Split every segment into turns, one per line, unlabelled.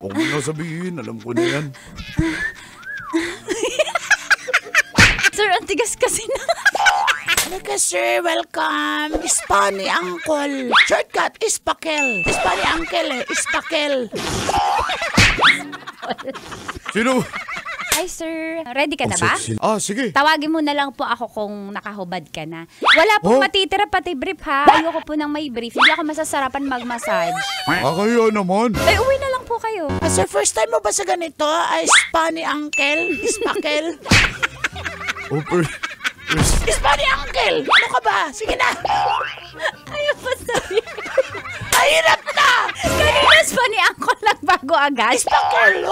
Huwag mo na sabihin, alam ko na yan.
Sir, ang tigas kasi na.
Halika sir, welcome. Spani Uncle. Shortcut, Ispakel. Spani Uncle Ispakel.
Sino?
Hi sir, ready ka na ba?
Sige.
Tawagin mo na lang po ako kung nakahubad ka na. Wala pong matitira pati brief ha. Ayoko po ng may brief. Hindi ako masasarapan mag-massage.
Kaya naman.
Ay, uwi na lang po kayo.
Sir, first time mo ba sa ganito? Spani Uncle Ispakel. Spani Uncle! Ano ka ba? Sige na!
Ayaw pa sabi.
Mahirap na!
Kanina Spani Uncle lang bago agad.
Ispakel!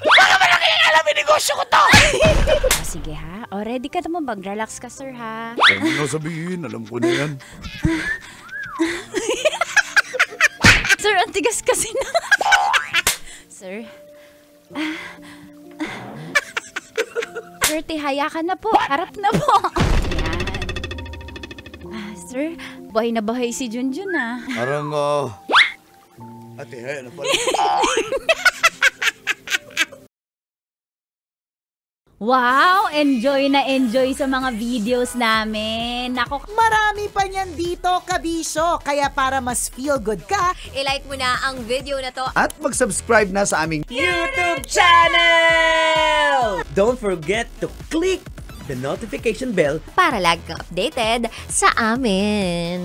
Baka malaki yung alam yung negosyo ko to!
Sige ha. O, ready ka naman. Mag-relax ka sir ha.
Huwag mo na sabihin, alam ko na yan.
Sir, ang tigas kasi na. Sir. Sir, tihaya ka na po. Harap na po. Yan. Sir, bahay na bahay si Junjun ah.
Parang, ate, hay, ano pala?
Wow! Enjoy na enjoy sa mga videos namin. Nako,
Marami pa niyan dito, kabisyo. Kaya para mas feel good ka,
I-like mo na ang video na to.
At mag-subscribe na sa aming
YouTube channel! Don't forget to click the notification bell
Para lagi kang updated sa amin.